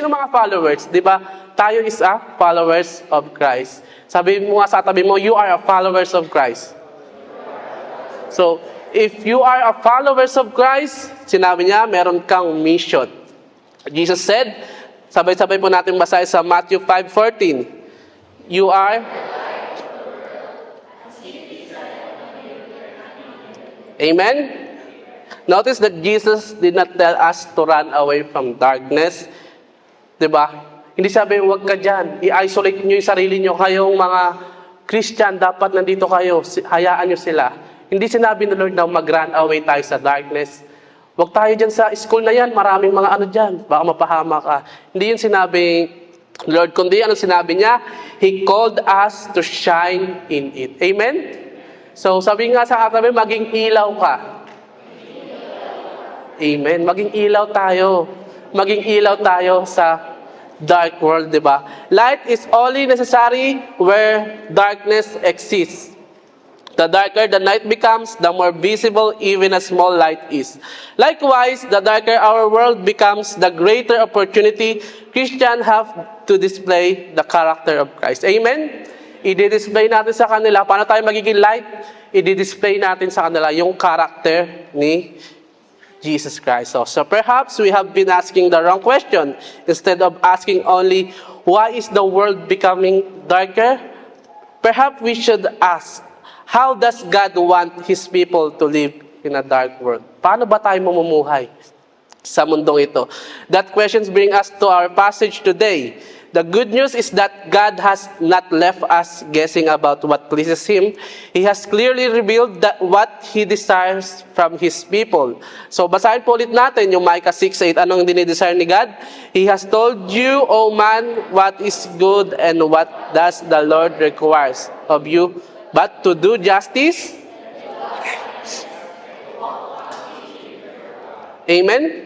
Sino mga followers? Di ba? Tayo is a followers of Christ. Sabi mo nga sa tabi mo, you are a followers of Christ. So, if you are a followers of Christ, sinabi niya, meron kang mission. Jesus said, sabay-sabay po natin basahin sa Matthew 5:14. You are... Amen? Notice that Jesus did not tell us to run away from darkness. Diba? Hindi sabi, huwag ka dyan. I-isolate nyo yung sarili nyo. Kayong mga Christian, dapat nandito kayo. Hayaan nyo sila. Hindi sinabi ng Lord na mag-run away tayo sa darkness. Huwag tayo dyan sa school na yan. Maraming mga ano dyan. Baka mapahama ka. Hindi yun sinabi Lord, kundi ano sinabi niya? He called us to shine in it. Amen? So, sabi nga sa katabi, maging ilaw ka. Amen. Maging ilaw tayo. Maging ilaw tayo sa dark world, di ba? Light is only necessary where darkness exists. The darker the night becomes, the more visible even a small light is. Likewise, the darker our world becomes, the greater opportunity Christians have to display the character of Christ. Amen? I-display natin sa kanila. Paano tayo magiging light? I-display natin sa kanila yung character ni Jesus Christ. So perhaps we have been asking the wrong question. Instead of asking only, why is the world becoming darker? Perhaps we should ask, how does God want His people to live in a dark world? Paano ba tayo mamumuhay sa mundong ito? That questions bring us to our passage today. The good news is that God has not left us guessing about what pleases Him. He has clearly revealed that what He desires from His people. So, basahin po ulit natin yung Micah 6:8. Anong dinidesire ni God? He has told you, O man, what is good and what does the Lord requires of you, but to do justice. Amen?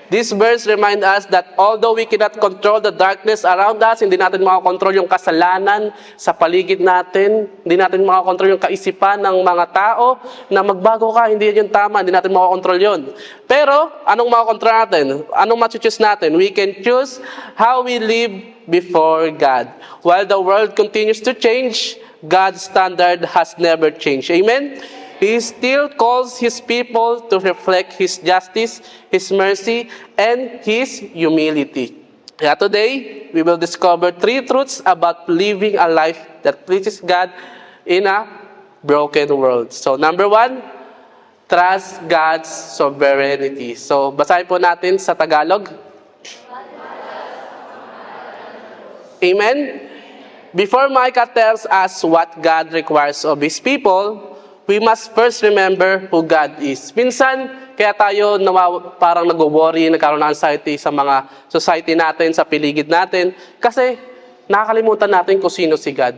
This verse reminds us that although we cannot control the darkness around us, hindi natin makakontrol yung kasalanan sa paligid natin, hindi natin makakontrol yung kaisipan ng mga tao na magbago ka, hindi yun tama, hindi natin makakontrol yun. Pero, anong makakontrol natin? Anong ma-choose natin? We can choose how we live before God. While the world continues to change, God's standard has never changed. Amen? He still calls His people to reflect His justice, His mercy, and His humility. Kaya today, we will discover 3 truths about living a life that pleases God in a broken world. So, number 1, trust God's sovereignty. So, basahin po natin sa Tagalog. Amen? Before Micah tells us what God requires of His people, we must first remember who God is. Minsan, kaya tayo parang nag-worry, nagkaroon ng anxiety sa mga society natin, sa paligid natin, kasi nakakalimutan natin kung sino si God.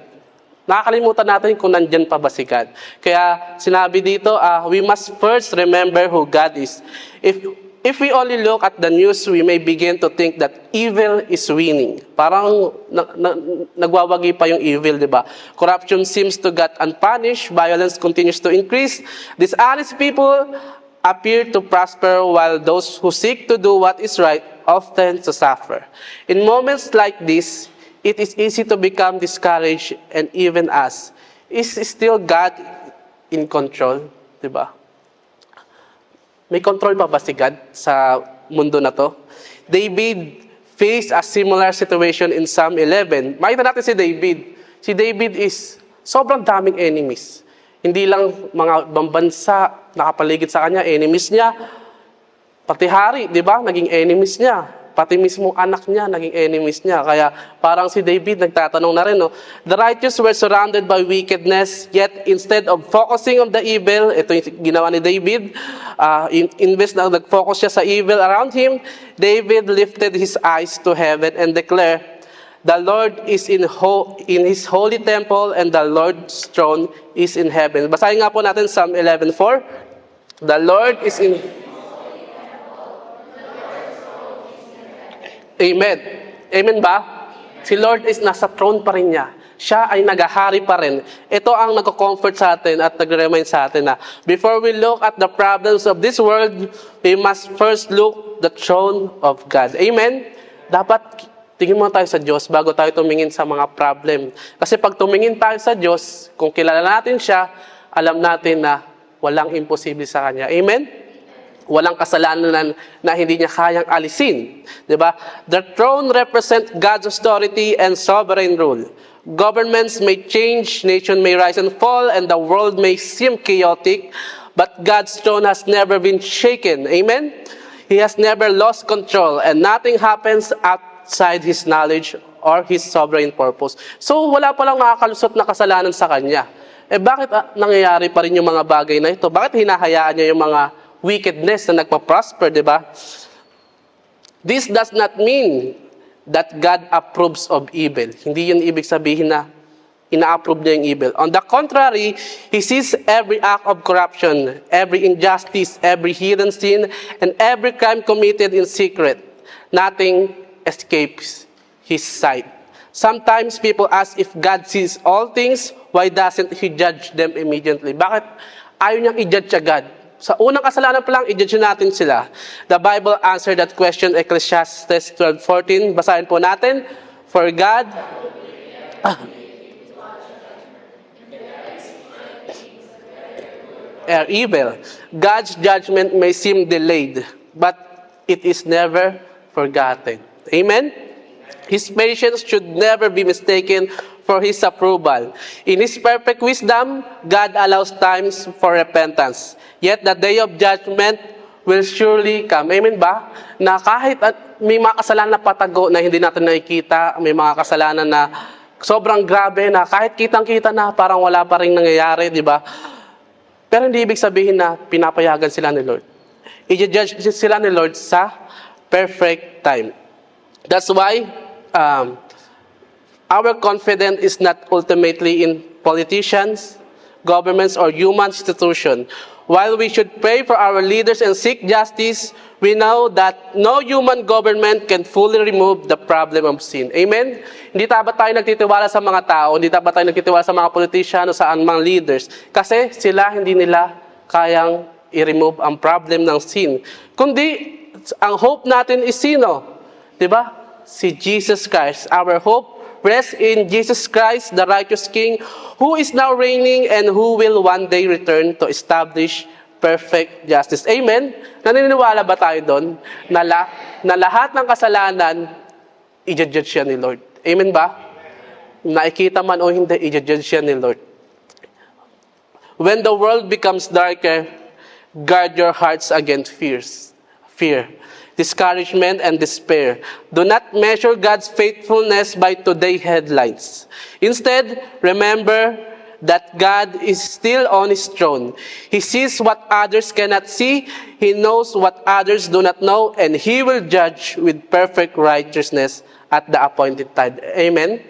Nakakalimutan natin kung nandyan pa ba si God. Kaya sinabi dito, we must first remember who God is. If we only look at the news, we may begin to think that evil is winning. Parang nagwawagi pa yung evil, di ba? Corruption seems to get unpunished. Violence continues to increase. Dishonest people appear to prosper, while those who seek to do what is right often to suffer. In moments like this, it is easy to become discouraged, and even us. Is still God in control? Di ba? May control pa ba si God sa mundo na to? David faced a similar situation in Psalm 11. Makita natin si David. Si David is sobrang daming enemies. Hindi lang mga bambansa nakapaligid sa kanya, enemies niya. Pati hari, di ba? Naging enemies niya. Pati mismo anak niya, naging enemies niya. Kaya parang si David nagtatanong na rin, no? The righteous were surrounded by wickedness, yet instead of focusing on the evil, ito yung ginawa ni David, invest na nag-focus siya sa evil around him, David lifted his eyes to heaven and declared, the Lord is in His holy temple, and the Lord's throne is in heaven. Basahin nga po natin Psalm 11:4. The Lord is in... Amen. Amen ba? Si Lord is nasa throne pa rin niya. Siya ay nagahari pa rin. Ito ang nagko-comfort sa atin at nag-remind sa atin na before we look at the problems of this world, we must first look the throne of God. Amen? dapat tingin muna tayo sa Diyos bago tayo tumingin sa mga problem. Kasi pag tumingin tayo sa Diyos, kung kilala natin siya, alam natin na walang imposible sa Kanya. Amen? Walang kasalanan na hindi niya kayang alisin. Diba? The throne represents God's authority and sovereign rule. Governments may change, nation may rise and fall, and the world may seem chaotic, but God's throne has never been shaken. Amen? He has never lost control, and nothing happens outside His knowledge or His sovereign purpose. So, wala palang nakakalusot na kasalanan sa Kanya. Bakit nangyayari pa rin yung mga bagay na ito? Bakit hinahayaan niya yung mga wickedness na nagpa-prosper, di ba? This does not mean that God approves of evil. Hindi yun ibig sabihin na ina-approve niya yung evil. On the contrary, He sees every act of corruption, every injustice, every hidden sin, and every crime committed in secret. Nothing escapes His sight. Sometimes people ask if God sees all things, why doesn't He judge them immediately? Bakit ayaw niyang i-judge agad? Sa unang kasalanan pa lang, i-judge natin sila. The Bible answered that question, Ecclesiastes 12:14. Basahin po natin. For God... are evil. God's judgment may seem delayed, but it is never forgotten. Amen? His patience should never be mistaken for His approval. In His perfect wisdom, God allows times for repentance. Yet the day of judgment will surely come. Amen ba? Na kahit may mga kasalanan na patago na hindi natin nakikita, may mga kasalanan na sobrang grabe na kahit kitang-kita na parang wala pa rin nangyayari, di ba? Pero hindi ibig sabihin na pinapayagan sila ni Lord. I-judge sila ni Lord sa perfect time. That's why our confidence is not ultimately in politicians, governments, or human institutions. While we should pray for our leaders and seek justice, we know that no human government can fully remove the problem of sin. Amen? Hindi dapat tayo nagtitiwala sa mga tao, hindi dapat tayo nagtitiwala sa mga politician o sa mga leaders. Kasi sila hindi nila kayang i-remove ang problem ng sin. Kundi, ang hope natin is sino? Diba? Si Jesus Christ. Our hope rests in Jesus Christ, the righteous King, who is now reigning and who will one day return to establish perfect justice. Amen? Naniniwala ba tayo doon na lahat ng kasalanan, i-judge siya ni Lord? Amen ba? Nakikita man o hindi, i-judge siya ni Lord. When the world becomes darker, guard your hearts against fear, discouragement, and despair. Do not measure God's faithfulness by today's headlines. Instead, remember that God is still on His throne. He sees what others cannot see, He knows what others do not know, and He will judge with perfect righteousness at the appointed time. Amen?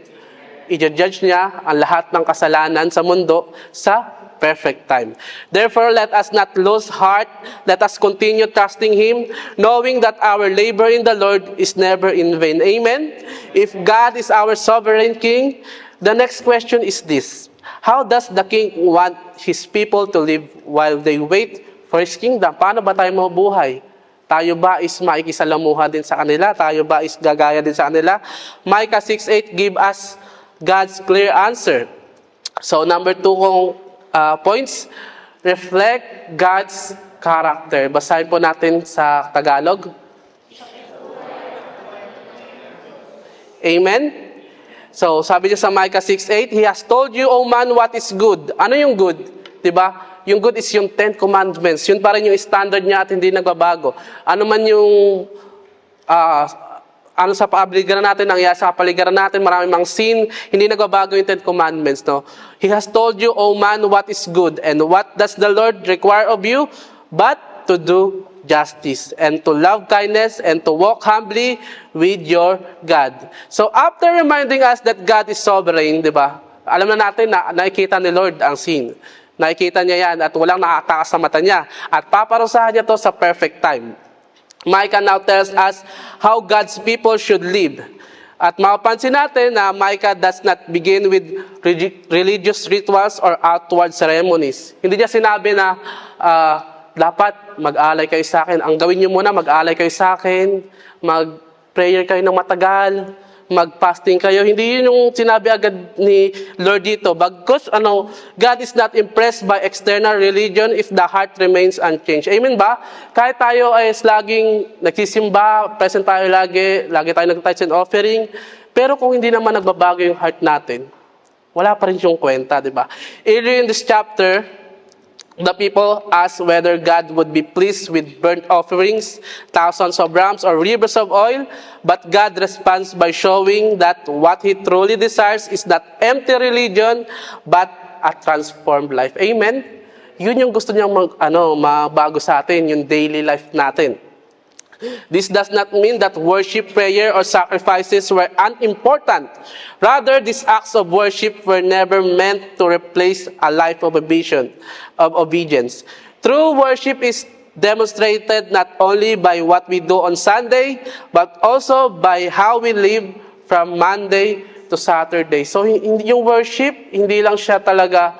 I-judge niya ang lahat ng kasalanan sa mundo sa perfect time. Therefore, let us not lose heart. Let us continue trusting Him, knowing that our labor in the Lord is never in vain. Amen? If God is our sovereign King, the next question is this: how does the King want His people to live while they wait for His kingdom? Paano ba tayo mabuhay? Tayo ba is makikisalamuha din sa kanila? Tayo ba is gagaya din sa kanila? Micah 6:8 give us God's clear answer. So, number 2 kong points, reflect God's character. Basahin po natin sa Tagalog. Amen? So, sabi niya sa Micah 6:8, He has told you, O man, what is good. Ano yung good? Diba? Yung good is yung 10 commandments. Yun pa rin yung standard niya at hindi nagbabago. Ano man yung ano sa paligiran natin, nangyayari sa paligiran natin, maraming mga sin, hindi nagbabago yung 10 commandments, no? He has told you, O man, what is good, and what does the Lord require of you? But to do justice, and to love kindness, and to walk humbly with your God. So, after reminding us that God is sovereign, di ba? Alam na natin na nakikita ni Lord ang sin. Nakikita niya yan, at walang nakatakas sa mata niya. At paparusahan niya to sa perfect time. Micah now tells us how God's people should live. At mapapansin natin na Micah does not begin with religious rituals or outward ceremonies. Hindi niya sinabi na dapat mag-alay kayo sa akin. Ang gawin niyo muna, mag-alay kayo sa akin, mag-prayer kayo ng matagal, mag-fasting kayo. Hindi yun yung sinabi agad ni Lord dito. Bagkus, God is not impressed by external religion if the heart remains unchanged. Amen ba? Kahit tayo ay laging nagsisimba, present tayo lagi tayo nag-tithes and offering, pero kung hindi naman nagbabago yung heart natin, wala pa rin yung kwenta, di ba? Earlier in this chapter, the people asked whether God would be pleased with burnt offerings, thousands of rams, or rivers of oil, but God responds by showing that what He truly desires is not empty religion, but a transformed life. Amen? Yun yung gusto niyang mabago sa atin, yung daily life natin. This does not mean that worship, prayer, or sacrifices were unimportant. Rather, these acts of worship were never meant to replace a life of obedience. True worship is demonstrated not only by what we do on Sunday, but also by how we live from Monday to Saturday. So, yung worship, hindi lang siya talaga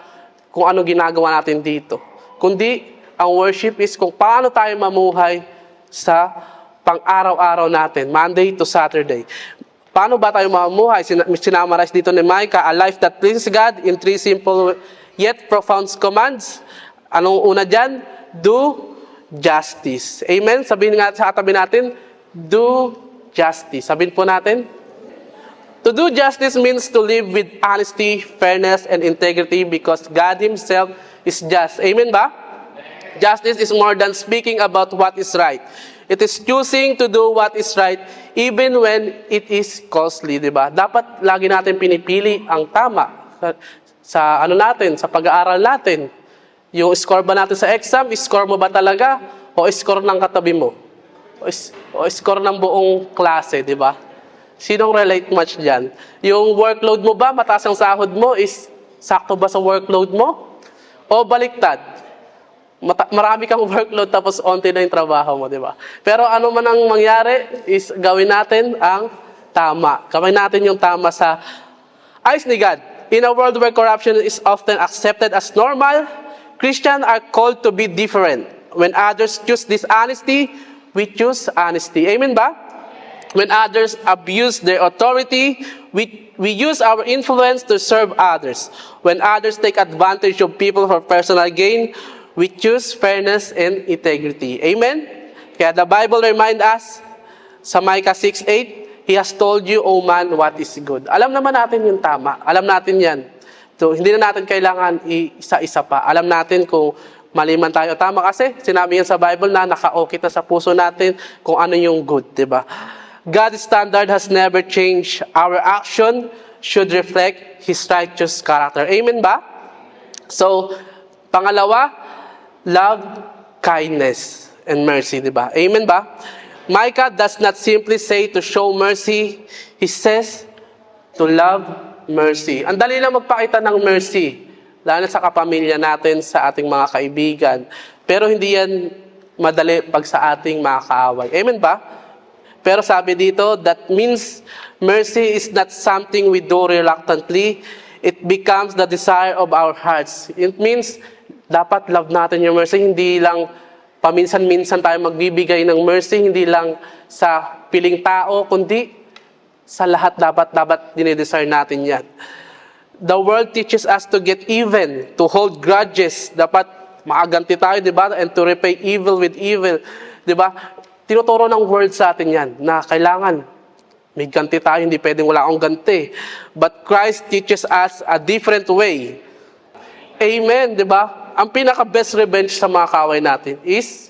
kung ano ginagawa natin dito. Kundi, ang worship is kung paano tayo mamuhay sa pang-araw-araw natin, Monday to Saturday. Paano ba tayo mamuhay? Sinamarize dito ni Micah, a life that pleases God in 3 simple yet profound commands. Anong una dyan? Do justice. Amen? Sabihin nga sa katabi natin, do justice. Sabihin po natin. To do justice means to live with honesty, fairness, and integrity because God Himself is just. Amen ba? Justice is more than speaking about what is right. It is choosing to do what is right even when it is costly, di ba? Dapat lagi natin pinipili ang tama sa sa pag-aaral natin. Yung score ba natin sa exam, score mo ba talaga o score ng katabi mo? O score ng buong klase, di ba? Sinong relate much diyan? Yung workload mo ba, mataas ang sahod mo, is sakto ba sa workload mo? O baliktad? Marami kang workload tapos onti na yung trabaho mo, di ba? Pero ano man ang mangyari is gawin natin ang tama. Gawin natin yung tama sa eyes ni God. In a world where corruption is often accepted as normal, Christians are called to be different. When others choose dishonesty, we choose honesty. Amen ba? When others abuse their authority, we use our influence to serve others. When others take advantage of people for personal gain, we choose fairness and integrity. Amen? Kaya the Bible reminds us, sa Micah 6:8, He has told you, O man, what is good. Alam naman natin yung tama. Alam natin yan. So, hindi na natin kailangan isa-isa pa. Alam natin kung mali man tayo tama kasi sinabi yan sa Bible na naka-okay na sa puso natin kung ano yung good, di ba? God's standard has never changed. Our action should reflect His righteous character. Amen ba? So, pangalawa, love, kindness, and mercy, di ba? Amen ba? Micah does not simply say to show mercy. He says to love mercy. Ang dali lang magpakita ng mercy, lalo sa kapamilya natin, sa ating mga kaibigan. Pero hindi yan madali pag sa ating mga kaaway. Amen ba? Pero sabi dito, that means mercy is not something we do reluctantly. It becomes the desire of our hearts. It means dapat love natin yung mercy, hindi lang paminsan-minsan tayo magbibigay ng mercy, hindi lang sa piling tao, kundi sa lahat dapat dinidesire natin yan. The world teaches us to get even, to hold grudges. Dapat maaganti tayo, di ba? And to repay evil with evil. Di ba? Tinuturo ng world sa atin yan, na kailangan may ganti tayo, hindi pwedeng wala akong ganti. But Christ teaches us a different way. Amen, di ba? Ang pinaka-best revenge sa mga kaaway natin is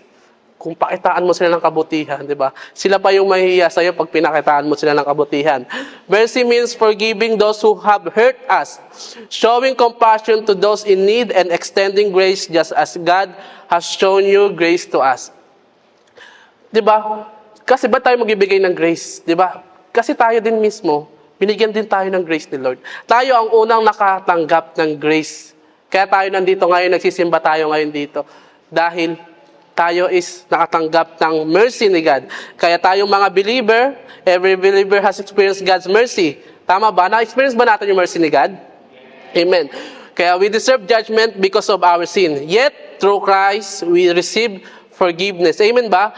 kung pakitaan mo sila ng kabutihan, di ba? Sila pa yung mahihiya sa'yo pag pinakitaan mo sila ng kabutihan. Mercy means forgiving those who have hurt us, showing compassion to those in need, and extending grace just as God has shown you grace to us. Di ba? Kasi ba tayo magbibigay ng grace? Di ba? Kasi tayo din mismo, binigyan din tayo ng grace ni Lord. Tayo ang unang nakatanggap ng grace. Kaya tayo nandito ngayon, nagsisimba tayo ngayon dito. Dahil tayo is nakatanggap ng mercy ni God. Kaya tayong mga believer, every believer has experienced God's mercy. Tama ba? Na-experience ba natin yung mercy ni God? Amen. Kaya we deserve judgment because of our sin. Yet, through Christ, we receive forgiveness. Amen ba?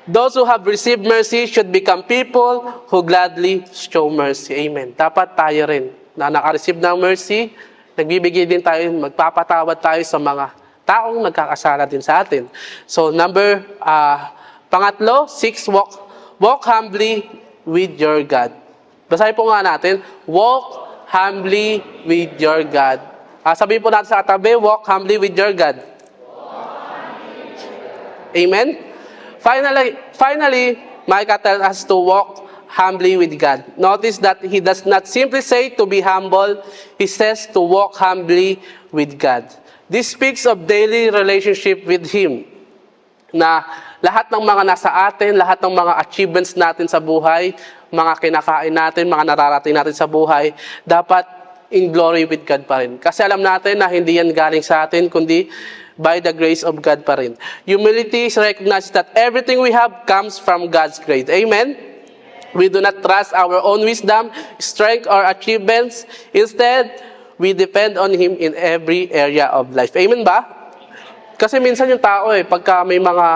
Those who have received mercy should become people who gladly show mercy. Amen. Dapat tayo rin na naka-receive ng mercy, nagbibigay din tayo, magpapatawad tayo sa mga taong nagkakasala din sa atin. So, pangatlo, 6, walk humbly with your God. Basahin po nga natin, walk humbly with your God. Sabihin po natin sa katabi, walk humbly with your God. Amen? Finally, Micah tells us to walk humbly with God. Notice that he does not simply say to be humble, he says to walk humbly with God. This speaks of daily relationship with Him. Na lahat ng mga nasa atin, lahat ng mga achievements natin sa buhay, mga kinakain natin, mga nararating natin sa buhay, dapat in glory with God pa rin. Kasi alam natin na hindi yan galing sa atin, kundi by the grace of God pa rin. Humility recognizes that everything we have comes from God's grace. Amen? We do not trust our own wisdom, strength, or achievements. Instead, we depend on Him in every area of life. Amen ba? Kasi minsan yung tao pagka may mga,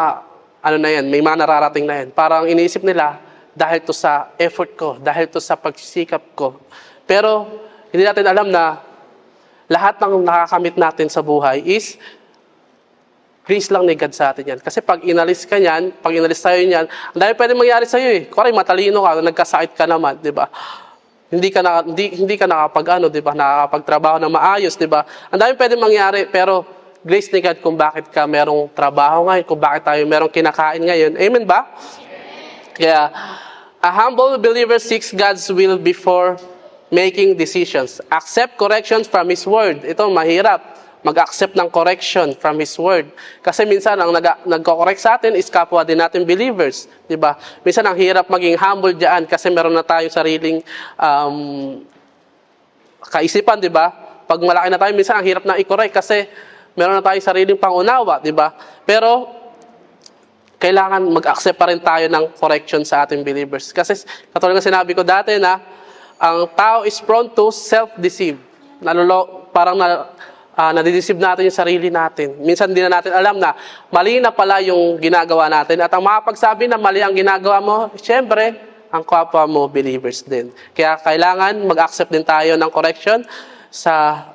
may mga nararating na yan, parang iniisip nila, dahil to sa effort ko, dahil to sa pagsisikap ko. Pero, hindi natin alam na lahat ng nakakamit natin sa buhay is grace lang ni God sa atin yan. Kasi pag inalis ka yan, pag inalis tayo yan, ang dami pwede mangyari sa'yo Kuwari, matalino ka, nagkasakit ka naman, di ba? Hindi ka nakapag nakakapagtrabaho na maayos, di ba? Ang dami pwede mangyari, pero grace ni God kung bakit ka merong trabaho ngayon, kung bakit tayo merong kinakain ngayon. Amen ba? Kaya, a humble believer seeks God's will before making decisions. Accept corrections from His Word. Ito, mahirap. Mag-accept ng correction from His Word. Kasi minsan, ang nagko-correct sa atin is kapwa din natin believers. Diba? Minsan, ang hirap maging humble dyan kasi meron na tayong sariling kaisipan, diba? Pag malaki na tayo, minsan, ang hirap na i-correct kasi meron na tayong sariling pangunawa, diba? Pero, kailangan mag-accept pa rin tayo ng correction sa ating believers. Kasi, katulad ng sinabi ko dati na, ang tao is prone to self-deceive. Nadideceive natin yung sarili natin. Minsan hindi na natin alam na mali na pala yung ginagawa natin. At ang makapagsabi na mali ang ginagawa mo, siyempre, ang kapwa mo believers din. Kaya kailangan mag-accept din tayo ng correction sa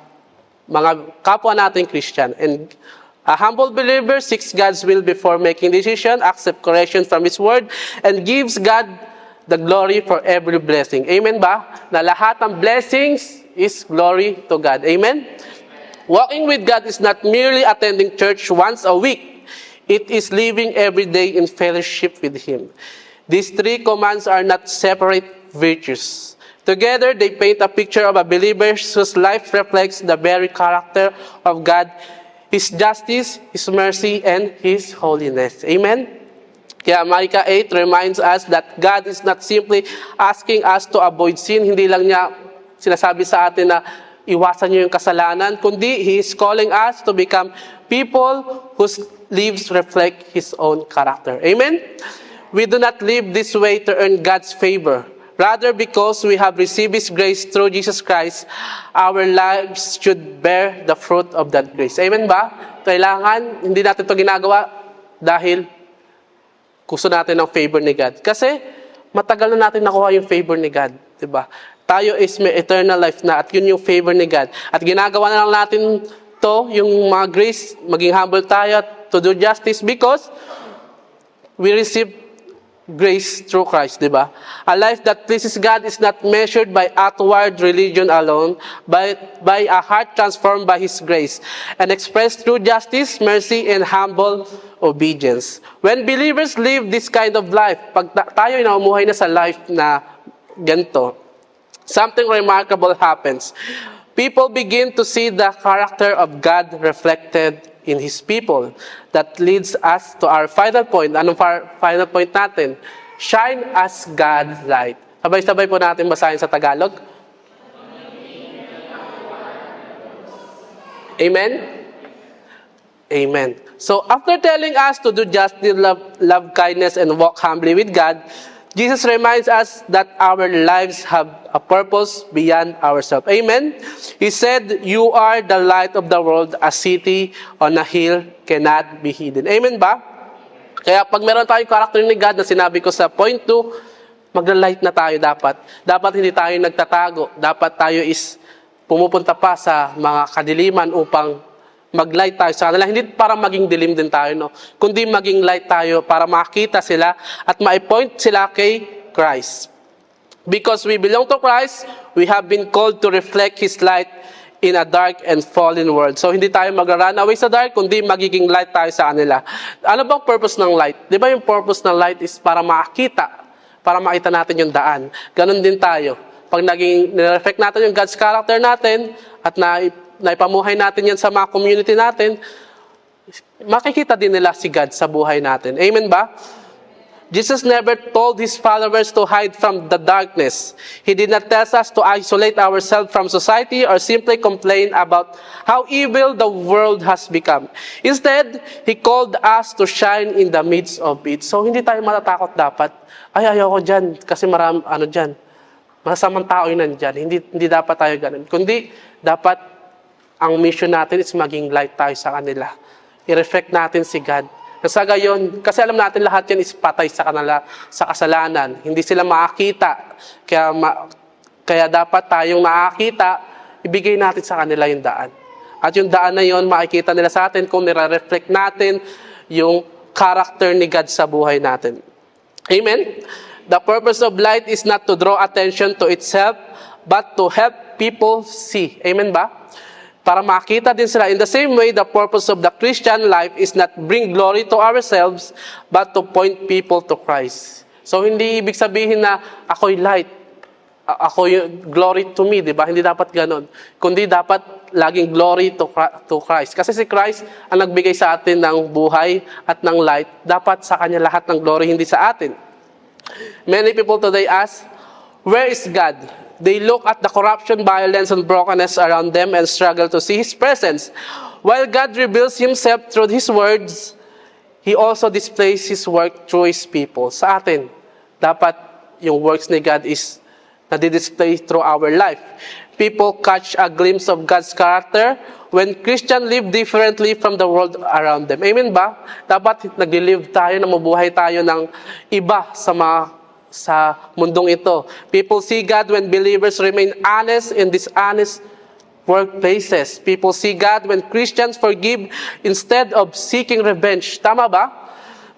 mga kapwa natin Christian. And a humble believer seeks God's will before making decision, accept correction from His Word, and gives God the glory for every blessing. Amen ba? Na lahat ng blessings is glory to God. Amen? Walking with God is not merely attending church once a week. It is living every day in fellowship with Him. These three commands are not separate virtues. Together, they paint a picture of a believer whose life reflects the very character of God, His justice, His mercy, and His holiness. Amen? Kaya Micah 8 reminds us that God is not simply asking us to avoid sin. Hindi lang niya sinasabi sa atin na iwasan niyo yung kasalanan, kundi He is calling us to become people whose lives reflect His own character. Amen? We do not live this way to earn God's favor. Rather, because we have received His grace through Jesus Christ, our lives should bear the fruit of that grace. Amen ba? Kailangan, hindi natin ito ginagawa dahil gusto natin ng favor ni God. Kasi, matagal na natin nakuha yung favor ni God. Diba? Tayo is may eternal life na at yun yung favor ni God. At ginagawa na lang natin to, yung mga grace, maging humble tayo to do justice because we receive grace through Christ, di ba? A life that pleases God is not measured by outward religion alone, but by a heart transformed by His grace and expressed through justice, mercy, and humble obedience. When believers live this kind of life, pag tayo naumuhay na sa life na ganito, something remarkable happens. People begin to see the character of God reflected in His people. That leads us to our final point. Anong final point natin? Shine as God's light. Sabay-sabay po natin basahin sa Tagalog. Amen? Amen. So, after telling us to do justice, love kindness, and walk humbly with God, Jesus reminds us that our lives have a purpose beyond ourselves. Amen? He said, "You are the light of the world. A city on a hill cannot be hidden." Amen ba? Kaya pag meron tayong character ni God na sinabi ko sa point 2, magla-light na tayo dapat. Dapat hindi tayo nagtatago. Dapat tayo is pumupunta pa sa mga kadiliman upang mag-light tayo sa kanila. Hindi para maging dilim din tayo, no? Kundi maging light tayo para makita sila at ma-point sila kay Christ. Because we belong to Christ, we have been called to reflect His light in a dark and fallen world. So, hindi tayo mag-run away sa dark, kundi magiging light tayo sa kanila. Ano bang purpose ng light? Di ba yung purpose ng light is para makita natin yung daan. Ganon din tayo. Pag nire-reflect natin yung God's character natin, at naipamuhay natin yan sa mga community natin, makikita din nila si God sa buhay natin. Amen ba? Jesus never told His followers to hide from the darkness. He did not tell us to isolate ourselves from society or simply complain about how evil the world has become. Instead, He called us to shine in the midst of it. So, hindi tayo matatakot dapat. Ayaw ko dyan kasi dyan. Masamang tao yun nandyan. Hindi dapat tayo ganun. Kundi, dapat ang mission natin is maging light tayo sa kanila. I-reflect natin si God. Sa gayon, kasi alam natin lahat yan is patay sa kanila, sa kasalanan. Hindi sila makakita. Kaya dapat tayong makakita, ibigay natin sa kanila yung daan. At yung daan na yun, makikita nila sa atin kung nire-reflect natin yung character ni God sa buhay natin. Amen? The purpose of light is not to draw attention to itself, but to help people see. Amen ba? Para makita din sila. In the same way, the purpose of the Christian life is not bring glory to ourselves, but to point people to Christ. So, hindi ibig sabihin na ako'y light. Ako yung glory to me, di ba? Hindi dapat ganon. Kundi dapat laging glory to Christ. Kasi si Christ ang nagbigay sa atin ng buhay at ng light. Dapat sa Kanya lahat ng glory, hindi sa atin. Many people today ask, where is God? They look at the corruption, violence, and brokenness around them and struggle to see His presence. While God reveals Himself through His words, He also displays His work through His people. Sa atin, dapat yung works ni God is nadi-display through our life. People catch a glimpse of God's character when Christians live differently from the world around them. Amen ba? Dapat nag-live tayo, na mabuhay tayo ng iba sa mundong ito. People see God when believers remain honest in dishonest workplaces. People see God when Christians forgive instead of seeking revenge. Tama ba?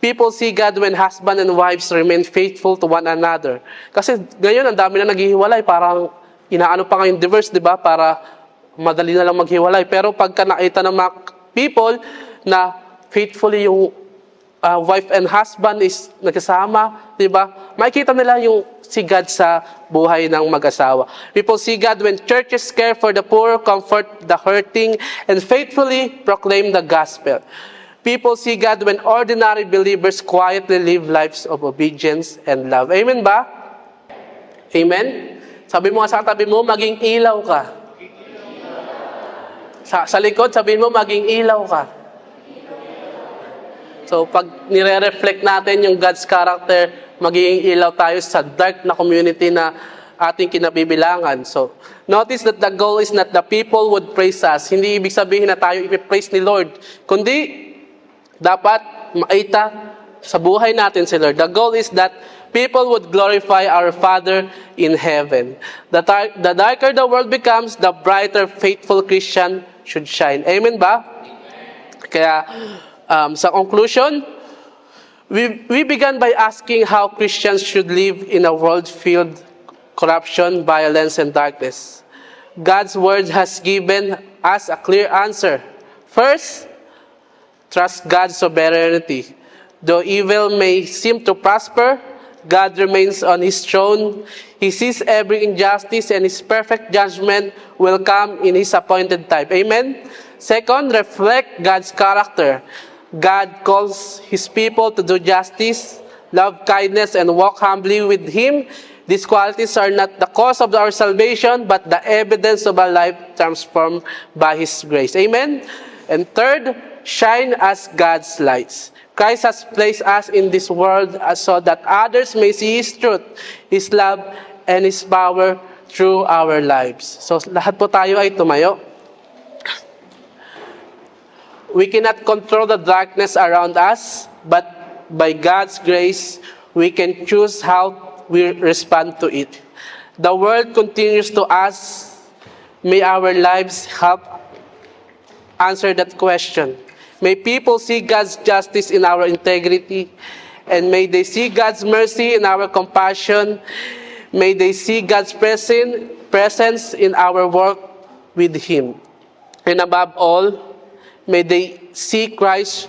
People see God when husband and wives remain faithful to one another. Kasi ngayon, ang dami na naghihiwalay. Parang inaano pa ngayon divorce, di ba? Para madali na lang maghiwalay. Pero pagka nakita ng mga people na faithfully yung wife and husband is nagkasama, di ba? Makikita nila yung si God sa buhay ng mag-asawa. People see God when churches care for the poor, comfort the hurting, and faithfully proclaim the gospel. People see God when ordinary believers quietly live lives of obedience and love. Amen ba? Amen? Sabi mo nga sa katabi mo, maging ilaw ka. Sa likod, sabihin mo, maging ilaw ka. So, pag nire-reflect natin yung God's character, magiging ilaw tayo sa dark na community na ating kinabibilangan. So, notice that the goal is not the people would praise us. Hindi ibig sabihin na tayo ipipraise ni Lord. Kundi, dapat makita sa buhay natin si Lord. The goal is that people would glorify our Father in heaven. The darker the world becomes, the brighter faithful Christian should shine. Amen ba? Kaya, sa conclusion, we began by asking how Christians should live in a world filled with corruption, violence, and darkness. God's word has given us a clear answer. First, trust God's sovereignty. Though evil may seem to prosper, God remains on His throne. He sees every injustice, and His perfect judgment will come in His appointed time. Amen? Second, reflect God's character. God calls His people to do justice, love kindness, and walk humbly with Him. These qualities are not the cause of our salvation, but the evidence of a life transformed by His grace. Amen? And third, shine as God's lights. Christ has placed us in this world so that others may see His truth, His love, and His power through our lives. So, lahat po tayo ay tumayo. We cannot control the darkness around us, but by God's grace, we can choose how we respond to it. The world continues to ask, may our lives help answer that question. May people see God's justice in our integrity, and may they see God's mercy in our compassion. May they see God's presence in our work with Him. And above all, may they see Christ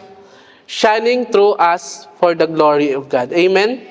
shining through us for the glory of God. Amen?